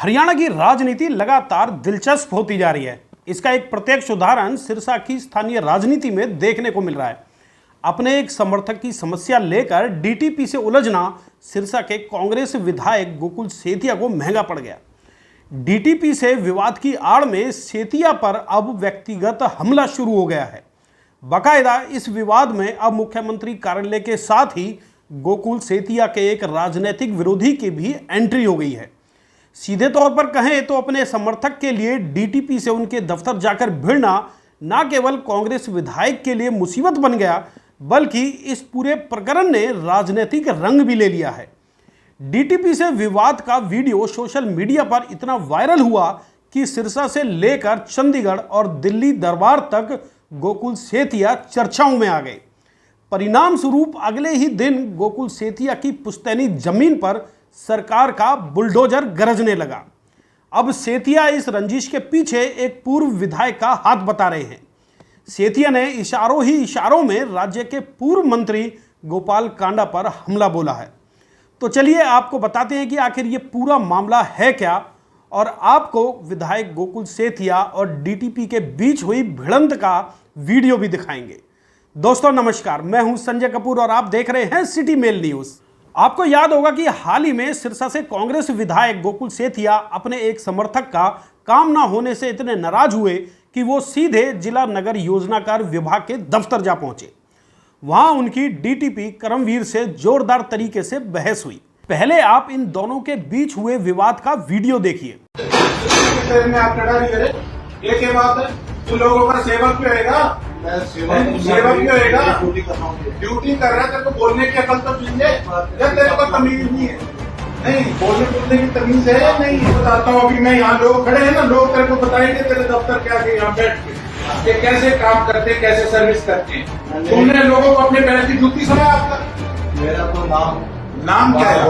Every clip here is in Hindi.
हरियाणा की राजनीति लगातार दिलचस्प होती जा रही है। इसका एक प्रत्यक्ष उदाहरण सिरसा की स्थानीय राजनीति में देखने को मिल रहा है। अपने एक समर्थक की समस्या लेकर डीटीपी से उलझना सिरसा के कांग्रेस विधायक गोकुल सेतिया को महंगा पड़ गया। डीटीपी से विवाद की आड़ में सेतिया पर अब व्यक्तिगत हमला शुरू हो गया है। बाकायदा इस विवाद में अब मुख्यमंत्री कार्यालय के साथ ही गोकुल सेतिया के एक राजनीतिक विरोधी की भी एंट्री हो गई है। सीधे तौर पर कहें तो अपने समर्थक के लिए डीटीपी से उनके दफ्तर जाकर भिड़ना न केवल कांग्रेस विधायक के लिए मुसीबत बन गया, बल्कि इस पूरे प्रकरण ने राजनीतिक रंग भी ले लिया है। डीटीपी से विवाद का वीडियो सोशल मीडिया पर इतना वायरल हुआ कि सिरसा से लेकर चंडीगढ़ और दिल्ली दरबार तक गोकुल सेतिया चर्चाओं में आ गए। परिणाम स्वरूप अगले ही दिन गोकुल सेतिया की पुश्तैनी जमीन पर सरकार का बुलडोजर गरजने लगा। अब सेतिया इस रंजिश के पीछे एक पूर्व विधायक का हाथ बता रहे हैं। सेतिया ने इशारों ही इशारों में राज्य के पूर्व मंत्री गोपाल कांडा पर हमला बोला है। तो चलिए आपको बताते हैं कि आखिर ये पूरा मामला है क्या, और आपको विधायक गोकुल सेतिया और डीटीपी के बीच हुई भिड़ंत का वीडियो भी दिखाएंगे। दोस्तों नमस्कार, मैं हूं संजय कपूर और आप देख रहे हैं सिटी मेल न्यूज। आपको याद होगा कि हाल ही में सिरसा से कांग्रेस विधायक गोकुल सेतिया अपने एक समर्थक का काम ना होने से इतने नाराज हुए कि वो सीधे जिला नगर योजनाकार विभाग के दफ्तर जा पहुंचे। वहां उनकी डीटीपी करमवीर से जोरदार तरीके से बहस हुई। पहले आप इन दोनों के बीच हुए विवाद का वीडियो देखिए। लोगों का सेवक भी होएगा, सेवक भी होएगा, ड्यूटी कर रहा है। तेरे को बोलने की अकल तो चाहिए या तेरे को तमीज नहीं है? नहीं, बोलने की तमीज है या नहीं? बताता हूँ। अभी मैं यहाँ लोग खड़े हैं ना, लोग तेरे को बताएंगे तेरे दफ्तर के आगे यहाँ बैठ के ये कैसे काम करते हैं, कैसे सर्विस करते हैं। तुमने लोगों को अपने पैर की जूती समझा? आपका मेरा तो नाम क्या है?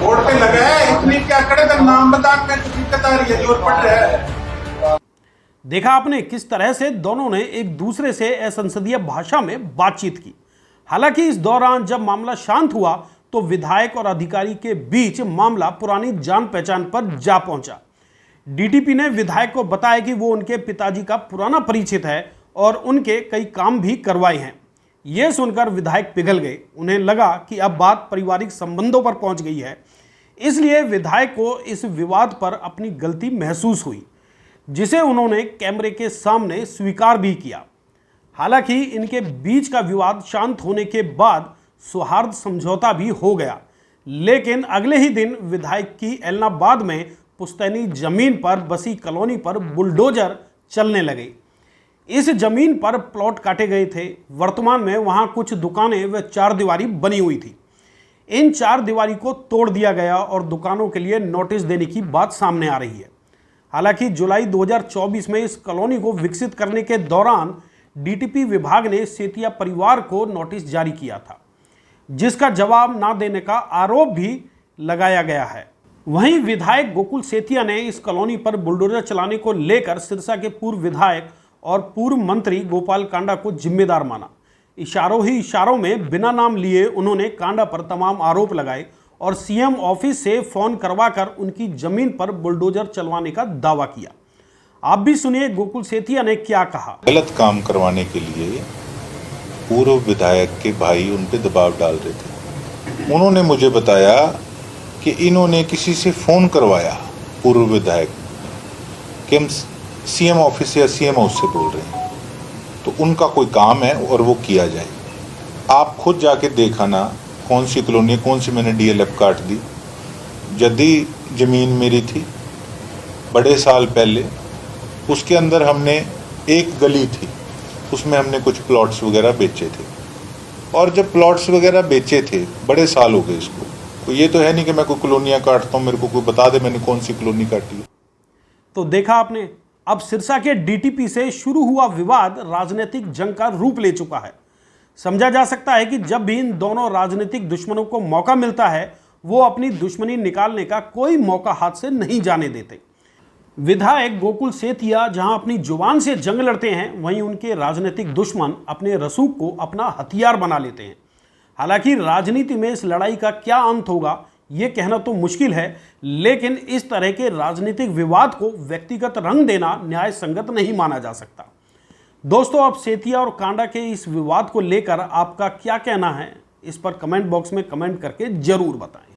बोर्ड पे लगा है। इतनी क्या करे तो नाम बता के दिक्कत आ रही है, जोर पड़ रहा है। देखा आपने किस तरह से दोनों ने एक दूसरे से असंसदीय भाषा में बातचीत की। हालांकि इस दौरान जब मामला शांत हुआ तो विधायक और अधिकारी के बीच मामला पुरानी जान पहचान पर जा पहुंचा। डीटीपी ने विधायक को बताया कि वो उनके पिताजी का पुराना परिचित है और उनके कई काम भी करवाए हैं। यह सुनकर विधायक पिघल गए। उन्हें लगा कि अब बात पारिवारिक संबंधों पर पहुंच गई है, इसलिए विधायक को इस विवाद पर अपनी गलती महसूस हुई, जिसे उन्होंने कैमरे के सामने स्वीकार भी किया। हालांकि इनके बीच का विवाद शांत होने के बाद सौहार्द समझौता भी हो गया, लेकिन अगले ही दिन विधायक की एलनाबाद में पुश्तैनी जमीन पर बसी कॉलोनी पर बुलडोजर चलने लगे। इस जमीन पर प्लॉट काटे गए थे। वर्तमान में वहां कुछ दुकानें व चारदीवारी बनी हुई थी। इन चारदीवारी को तोड़ दिया गया और दुकानों के लिए नोटिस देने की बात सामने आ रही है। हालांकि जुलाई 2024 में इस कॉलोनी को विकसित करने के दौरान डीटीपी विभाग ने सेतिया परिवार को नोटिस जारी किया था, जिसका जवाब ना देने का आरोप भी लगाया गया है। वहीं विधायक गोकुल सेतिया ने इस कॉलोनी पर बुलडोजर चलाने को लेकर सिरसा के पूर्व विधायक और पूर्व मंत्री गोपाल कांडा को जिम्मेदार माना। इशारों ही इशारों में बिना नाम लिए उन्होंने कांडा पर तमाम आरोप लगाए और सीएम ऑफिस से फोन करवाकर उनकी जमीन पर बुलडोजर चलवाने का दावा किया। आप भी सुनिए गोकुल सेतिया ने क्या कहा। गलत काम करवाने के लिए पूर्व विधायक के भाई उन पे दबाव डाल रहे थे। उन्होंने मुझे बताया कि इन्होंने किसी से फोन करवाया, पूर्व विधायक, कि हम सीएम ऑफिस या सीएम हाउस से बोल रहे हैं, तो उनका कोई काम है और वो किया जाए। आप खुद जाके देखा ना कौन सी कॉलोनी, कौन सी मैंने डीएलएफ काट दी। जद्दी ज़मीन मेरी थी बड़े साल पहले, उसके अंदर हमने एक गली थी, उसमें हमने कुछ प्लॉट्स वगैरह बेचे थे। और जब प्लॉट्स वगैरह बेचे थे, बड़े साल हो गए इसको, तो ये तो है नहीं कि मैं कोई कॉलोनियाँ काटता हूँ, मेरे को कोई बता दे मैंने कौन सी कॉलोनी काटी है। तो देखा आपने, अब सिरसा के डीटीपी से शुरू हुआ विवाद राजनीतिक जंग का रूप ले चुका है। समझा जा सकता है कि जब भी इन दोनों राजनीतिक दुश्मनों को मौका मिलता है, वो अपनी दुश्मनी निकालने का कोई मौका हाथ से नहीं जाने देते। विधायक गोकुल सेतिया जहां अपनी जुबान से जंग लड़ते हैं, वहीं उनके राजनीतिक दुश्मन अपने रसूख को अपना हथियार बना लेते हैं। हालांकि राजनीति में इस लड़ाई का क्या अंत होगा, ये कहना तो मुश्किल है, लेकिन इस तरह के राजनीतिक विवाद को व्यक्तिगत रंग देना न्याय संगत नहीं माना जा सकता। दोस्तों, अब सेतिया और कांडा के इस विवाद को लेकर आपका क्या कहना है, इस पर कमेंट बॉक्स में कमेंट करके जरूर बताएं।